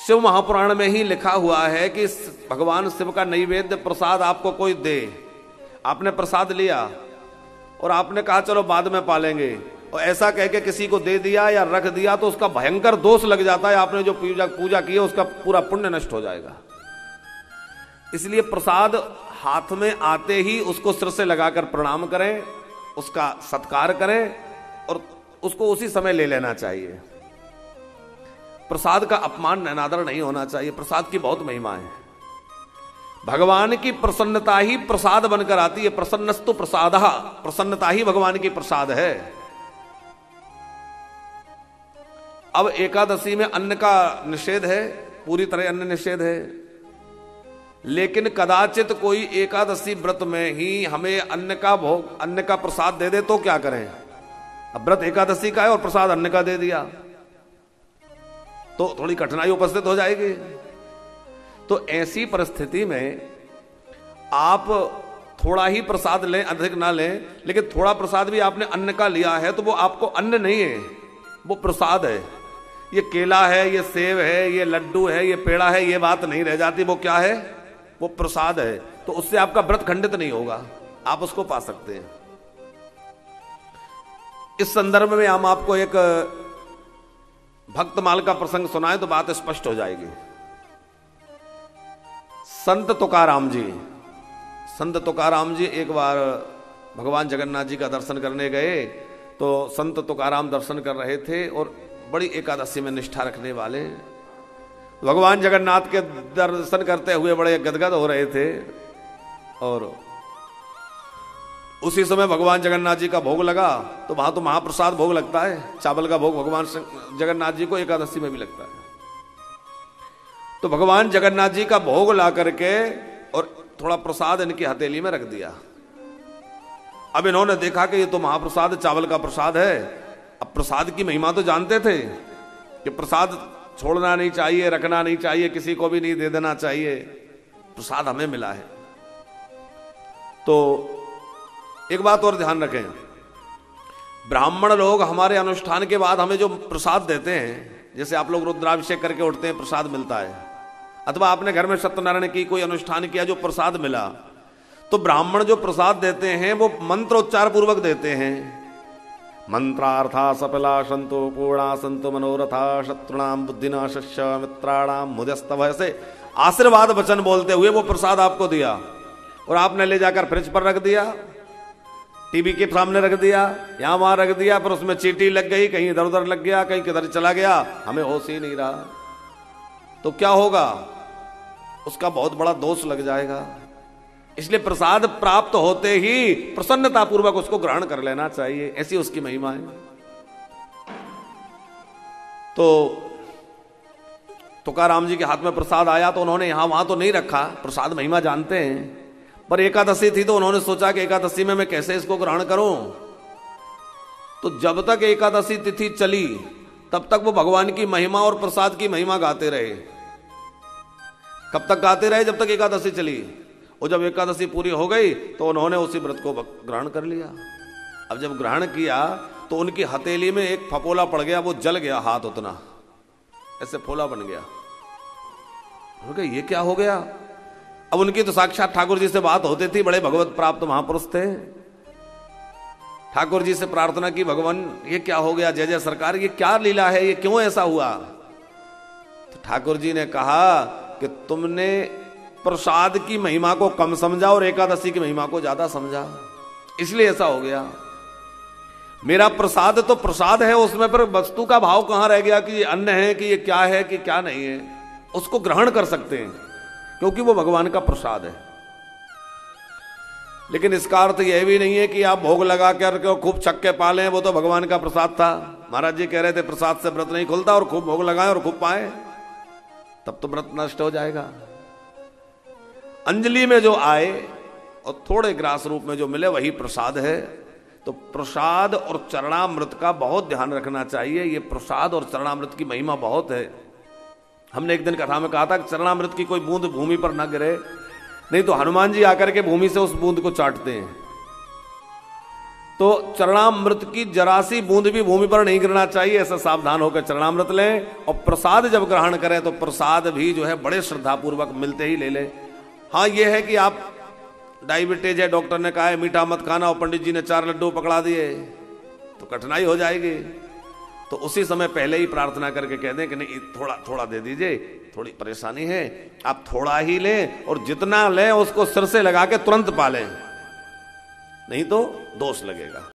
शिव महापुराण में ही लिखा हुआ है कि भगवान शिव का नैवेद्य प्रसाद आपको कोई दे, आपने प्रसाद लिया और आपने कहा चलो बाद में पालेंगे, और ऐसा कह के किसी को दे दिया या रख दिया तो उसका भयंकर दोष लग जाता है, आपने जो पूजा की है उसका पूरा पुण्य नष्ट हो जाएगा। इसलिए प्रसाद हाथ में आते ही उसको सिर से लगाकर प्रणाम करें, उसका सत्कार करें और उसको उसी समय ले लेना चाहिए। प्रसाद का अपमान अनादर नहीं होना चाहिए। प्रसाद की बहुत महिमा है। भगवान की प्रसन्नता ही प्रसाद बनकर आती है। प्रसन्नस्तु प्रसादः, प्रसन्नता ही भगवान की प्रसाद है। अब एकादशी में अन्न का निषेध है, पूरी तरह अन्न निषेध है, लेकिन कदाचित कोई एकादशी व्रत में ही हमें अन्न का भोग, अन्न का प्रसाद दे दे तो क्या करें? अब व्रत एकादशी का है और प्रसाद अन्न का दे दिया तो थोड़ी कठिनाई उपस्थित हो जाएगी। तो ऐसी परिस्थिति में आप थोड़ा ही प्रसाद लें, अधिक ना लें, लेकिन थोड़ा प्रसाद भी आपने अन्न का लिया है तो वो आपको अन्न नहीं है, वो प्रसाद है। ये केला है, ये सेब है, ये लड्डू है, ये पेड़ा है, ये बात नहीं रह जाती। वो क्या है? वो प्रसाद है। तो उससे आपका व्रत खंडित नहीं होगा, आप उसको पा सकते हैं। इस संदर्भ में हम आपको एक भक्तमाल का प्रसंग सुनाए तो बात स्पष्ट हो जाएगी। संत तुकाराम जी एक बार भगवान जगन्नाथ जी का दर्शन करने गए तो संत तुकाराम दर्शन कर रहे थे और बड़ी एकादशी में निष्ठा रखने वाले भगवान जगन्नाथ के दर्शन करते हुए बड़े गदगद हो रहे थे। और उसी समय भगवान जगन्नाथ जी का भोग लगा तो वहां तो महाप्रसाद भोग लगता है, चावल का भोग भगवान जगन्नाथ जी को एकादशी में भी लगता है। तो भगवान जगन्नाथ जी का भोग ला करके और थोड़ा प्रसाद इनकी हथेली में रख दिया। अब इन्होंने देखा कि ये तो महाप्रसाद चावल का प्रसाद है। अब प्रसाद की महिमा तो जानते थे कि प्रसाद छोड़ना नहीं चाहिए, रखना नहीं चाहिए, किसी को भी नहीं दे देना चाहिए, प्रसाद हमें मिला है। तो एक बात और ध्यान रखें, ब्राह्मण लोग हमारे अनुष्ठान के बाद हमें जो प्रसाद देते हैं, जैसे आप लोग रुद्राभिषेक करके उठते हैं प्रसाद मिलता है, अथवा आपने घर में सत्यनारायण की कोई अनुष्ठान किया जो प्रसाद मिला, तो ब्राह्मण जो प्रसाद देते हैं वो मंत्रोच्चार पूर्वक देते हैं। मंत्रार्था सफला संतो पूर्णा संतो मनोरथा शत्रुणाम बुद्धिनाशस्य मित्राणाम मुदस्तव, ऐसे आशीर्वाद वचन बोलते हुए वो प्रसाद आपको दिया और आपने ले जाकर फ्रिज पर रख दिया, टीवी के सामने रख दिया, यहां वहां रख दिया, पर उसमें चींटी लग गई, कहीं इधर उधर लग गया, कहीं किधर चला गया, हमें होश ही नहीं रहा। तो क्या होगा? उसका बहुत बड़ा दोष लग जाएगा। इसलिए प्रसाद प्राप्त होते ही प्रसन्नता पूर्वक उसको ग्रहण कर लेना चाहिए, ऐसी उसकी महिमा है। तो तुकाराम जी के हाथ में प्रसाद आया तो उन्होंने यहां वहां तो नहीं रखा, प्रसाद महिमा जानते हैं, पर एकादशी थी तो उन्होंने सोचा कि एकादशी में मैं कैसे इसको ग्रहण करूं। तो जब तक एकादशी तिथि चली तब तक वो भगवान की महिमा और प्रसाद की महिमा गाते रहे। कब तक गाते रहे? जब तक एकादशी चली। और जब एकादशी पूरी हो गई तो उन्होंने उसी व्रत को ग्रहण कर लिया। अब जब ग्रहण किया तो उनकी हथेली में एक फपोला पड़ गया, वो जल गया, हाथ उतना ऐसे फोला बन गया। ये क्या हो गया? अब उनकी तो साक्षात ठाकुर जी से बात होती थी, बड़े भगवत प्राप्त महापुरुष थे। ठाकुर जी से प्रार्थना की, भगवान ये क्या हो गया, जय जय सरकार, ये क्या लीला है, ये क्यों ऐसा हुआ? तो ठाकुर जी ने कहा कि तुमने प्रसाद की महिमा को कम समझा और एकादशी की महिमा को ज्यादा समझा, इसलिए ऐसा हो गया। मेरा प्रसाद तो प्रसाद है, उसमें पर वस्तु का भाव कहां रह गया कि ये अन्न है कि ये क्या है कि क्या नहीं है। उसको ग्रहण कर सकते हैं क्योंकि वो भगवान का प्रसाद है। लेकिन इसका अर्थ यह भी नहीं है कि आप भोग लगा कर खूब छक्के पालें, वो तो भगवान का प्रसाद था। महाराज जी कह रहे थे प्रसाद से व्रत नहीं खुलता, और खूब भोग लगाएं और खूब पाएं तब तो व्रत नष्ट हो जाएगा। अंजलि में जो आए और थोड़े ग्रास रूप में जो मिले वही प्रसाद है। तो प्रसाद और चरणामृत का बहुत ध्यान रखना चाहिए। ये प्रसाद और चरणामृत की महिमा बहुत है। हमने एक दिन कथा में कहा था कि चरणामृत की कोई बूंद भूमि पर न गिरे, नहीं तो हनुमान जी आकर के भूमि से उस बूंद को चाटते हैं। तो चरणामृत की जरासी बूंद भी भूमि पर नहीं गिरना चाहिए, ऐसा सावधान होकर चरणामृत लें। और प्रसाद जब ग्रहण करें तो प्रसाद भी जो है बड़े श्रद्धापूर्वक मिलते ही ले लें। हाँ ये है कि आप डायबिटीज है, डॉक्टर ने कहा है मीठा मत खाना और पंडित जी ने 4 लड्डू पकड़ा दिए तो कठिनाई हो जाएगी। तो उसी समय पहले ही प्रार्थना करके कह दें कि नहीं थोड़ा थोड़ा दे दीजिए, थोड़ी परेशानी है, आप थोड़ा ही लें और जितना लें उसको सिर से लगा के तुरंत पालें, नहीं तो दोष लगेगा।